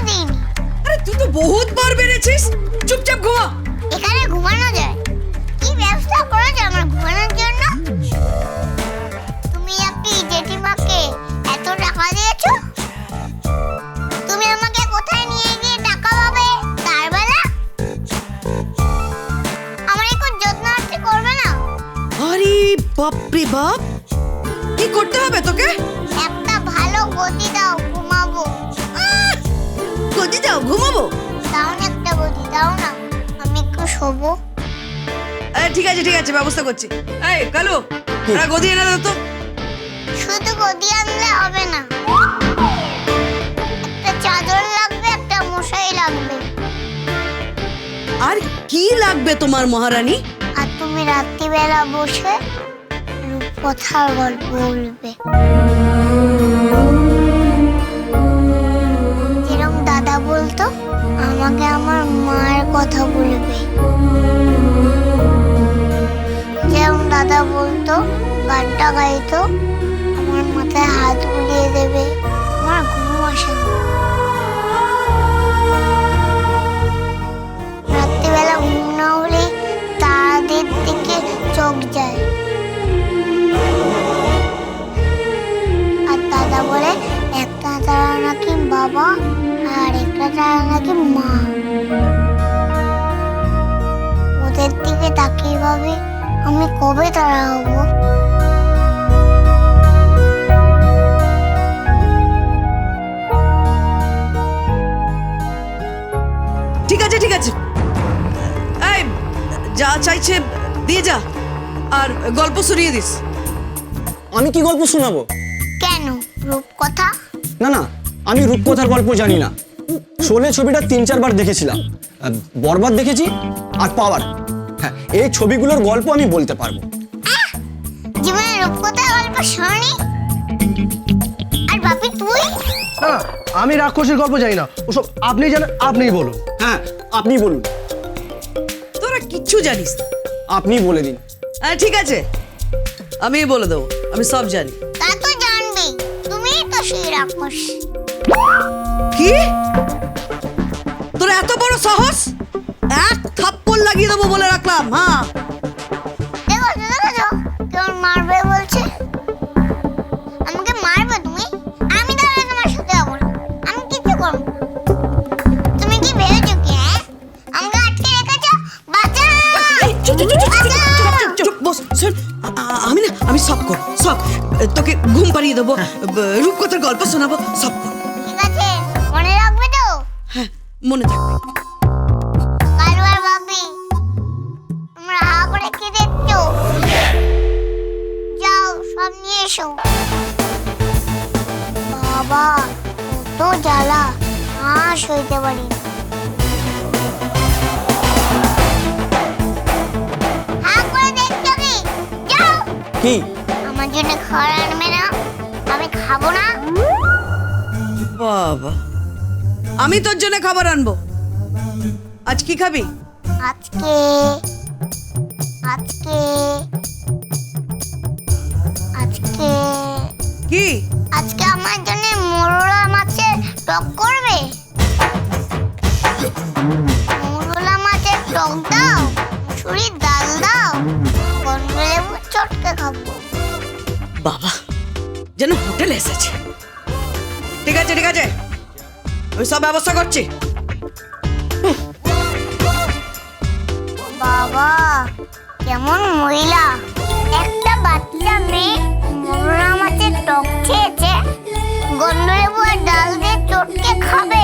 দিইনি। আরে তুই তো বহুত বার বেড়েছিস, চুপচাপ ঘুমা। এখানে ঘুমানো যায়? কি ব্যবস্থা করেছো আমার ঘুমানোর জন্য? তুমি আপনি জেঠিমাকে এত টাকা দিয়েছো? তুমি আমাকে কোথায় নিয়ে গিয়ে টাকা পাবে তার বেলা? আমার একটু যত্ন আত্তি করবে না? আরে বাপরে বাপ, কি করতে হবে তোকে? একটা ভালো গদি দাও, ঘুমাবো। গদি দাও, ঘুমাবো? দাও না, একটা গদি দাও না, আমি একটু শোবো। ঠিক আছে ঠিক আছে, ব্যবস্থা করছি। এই কালু, একটা গদি এনে দাও তো। শুধু গদি আনলে হবে না, একটা চাদর লাগবে, একটা মশারি লাগবে। আর কি লাগবে তোমার মহারানী? আর তুমি রাত্রিবেলা বসে রূপকথার গল্প বলবে, যেরকম দাদা বলতো, আমাকে আমার মায়ের কথা বলবে। যেরকম দাদা বলতো, গানটা গাইতো, আমার মাথায় হাত বুলিয়ে দেবে। আমার ঘুম আসে না, রাত্রিবেলা ঘুম না হলেই তারাদের দিকে চোখ যায়। আর দাদা বলে একটা তারা নাকি বাবা আর একটা তারা নাকি মা। ওদের দিকে তাকিয়ে ভাবি আমি কবে তারা হবো। ঠিক আছে ঠিক আছে, এই যা চাইছে দিয়ে যা, আর গল্প শুনিয়ে দিস। আমি কি গল্প শোনাবো? কেন, রূপকথা? না না, আমি রূপকথার গল্প জানি না। শোলে ছবিটা 3-4 বার দেখেছিলাম। বরবাদ দেখেছি আর পাওয়ার। হ্যাঁ, এই ছবিগুলোর গল্প আমি বলতে পারবো। জীবনে রূপকথার গল্প শোনি। আর বাপি তুই? না না, আমি রাক্ষসের গল্প জানি না, ওসব আপনি জানেন, আপনিই বলুন। হ্যাঁ, আপনি বলুন। তোরা কিচ্ছু জানিস না। আপনি বলে দিন। ঠিক আছে, আমি বলে দেবো, আমি সব জানি। তা তো জানবি, তুমিই তো সেই রাক্ষস। কি? তোর এত বড় সাহস? এক থাপ্পড় লাগিয়ে দেবো বলে রাখলাম। হ্যাঁ, দেখো কেমন মারবে বলছে। আমাকে মারবে তুমি? আমি তাহলে তোমার সাথে যাবো না, আমি কিছু করবো। তুমি কি ভেবেছো কি? হ্যাঁ, আমাকে আটকে রেখেছো? বাঁচাও! চুপ বস, শোন, আমি সব করব, সব। তোকে ঘুম পাড়িয়ে দেবো, রূপকথার গল্প শোনাবো, সব করব। ঠিক আছে, মনে রাখবে তো? হ্যাঁ, মনে থাকবে। কালু আর বাপি, তোমরা হা করে কি দেখছো? যাও, সব নিয়ে এসো। বাবা, কত জ্বালা, আর সইতে পারি না। হা করে দেখছো কি? যাও। কি? আমার জন্য খাবার আনবে না? আমি খাবো না। বাবা, আমি তোর জন্য খাবার আনবো। আজ কি খাবি? আজকে আজকে আজকে কি? আজকে আমার জন্য মোরলা মাছের টক করবে। মোরলা মাছের টক দাও, মুসুরির ডাল দাও, গন্ধ লেবু চটকে খাবো। বাবা, যেন হোটেলে এসেছে। ঠিক আছে ঠিক আছে, আমি সব ব্যবস্থা করছি। বাবা, কেমন মহিলা! একটা বাচ্চা মেয়ে মোরলা মাছের টক খেয়েছে, গন্ধ লেবু আর ডাল দিয়ে চটকে খাবে।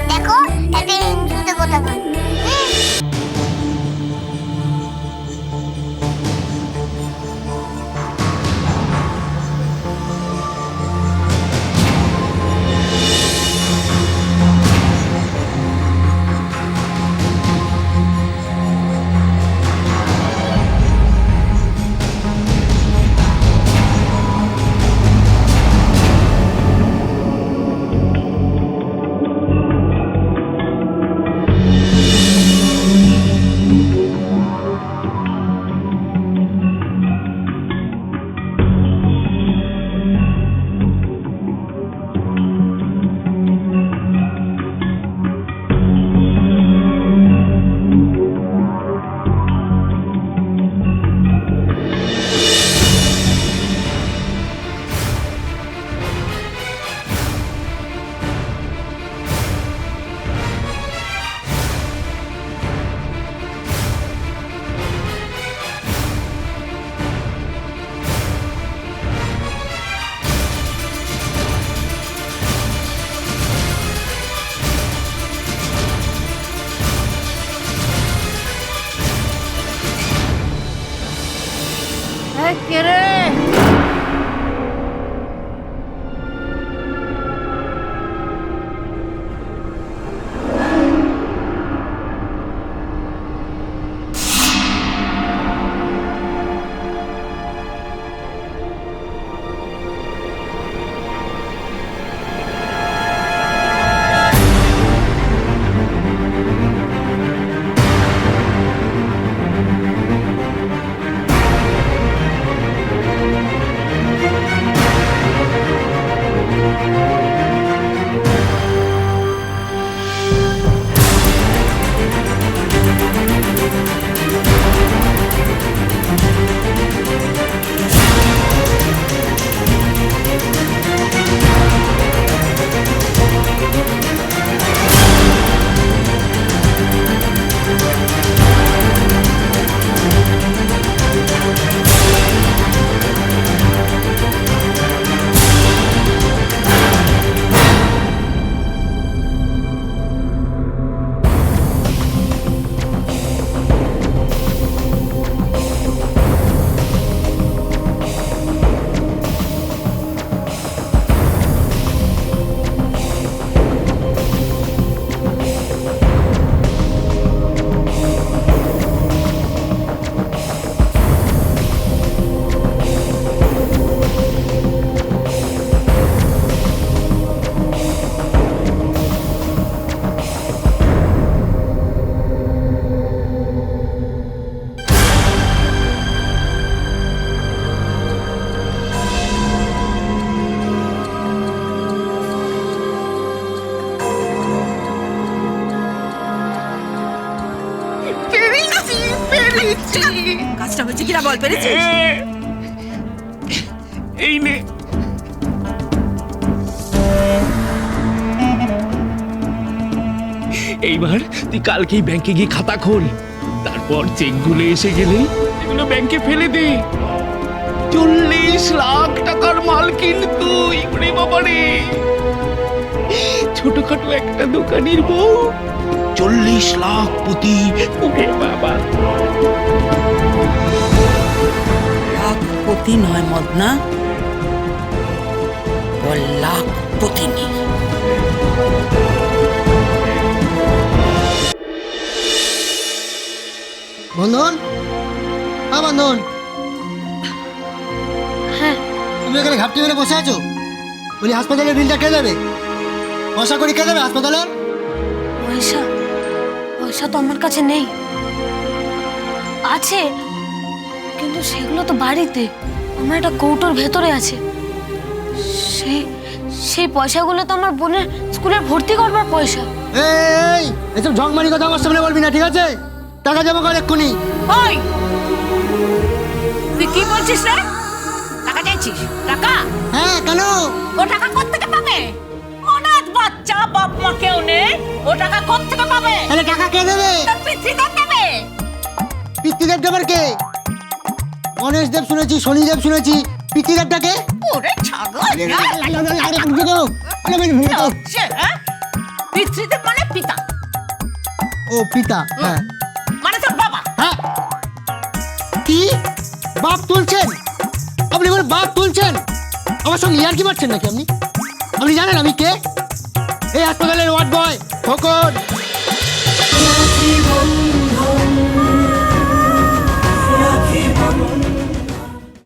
দেখো, এতে হিংসুতে কোথাকার। কাজটা হয়েছে কিনা বল পেরেছিস? এই নে। এইবার তুই কালকেই ব্যাংকে গিয়ে খাতা খোল, তারপর চেকগুলো এসে গেলেই এগুলো ব্যাংকে ফেলে দে। 40 লাখ টাকার মাল কিন্তু ইবরে বাবারে, ছোটখাটো একটা দোকানের বউ 40 লাখ প্রতি। ওরে বাবা, লাখপতি নয় মদনা, ও লাখপতি নেই। বন্ধন, হ্যাঁ বন্ধন, হ্যাঁ তুমি এখানে ঘাপটি মেরে বসে আছো? বলি হাসপাতালের বিলটা কে দেবে? পয়সা করে কে দেবে হাসপাতালের? পয়সা পয়সা তো আমার কাছে নেই, আছে কিন্তু সেগুলো তো বাড়িতে। আমার একটা কৌটোর ভেতরে আছে। সেই সেই পয়সাগুলো তো আমার বোনের স্কুলে ভর্তি করবার পয়সা। এই এসব ঝংমারি কথা আমার সামনে বলবি না, ঠিক আছে? টাকা জমা কর এক্ষুনি। ওই তুই কি বলছিস রে? টাকা চাইছিস? টাকা? হ্যাঁ কেন? ও টাকা কোত্থেকে পাবে? অনাথ বাচ্চা, বাপ মা কেউ নেই, ও টাকা কোত্থেকে পাবে? তাহলে টাকা কে দেবে? তোর পিতৃদেব দেবে। পিতৃদেব দেবার কে? গণেশ দেব শুনেছি, শনিদেব শুনেছি, পিতৃদেবটা কে? ওরে ছাগল, সে, হ্যাঁ? পিতৃদেব মানে পিতা, ও পিতা, হ্যাঁ মানে তোর বাবা। হ্যাঁ। কি বাপ তুলছেন? আপনি আমার বাপ তুলছেন? আমার সঙ্গে ইয়ার্কি মারছেন নাকি আপনি? আপনি জানেন আমি কে? এই হাসপাতালের ওয়ার্ড বয় খোকন।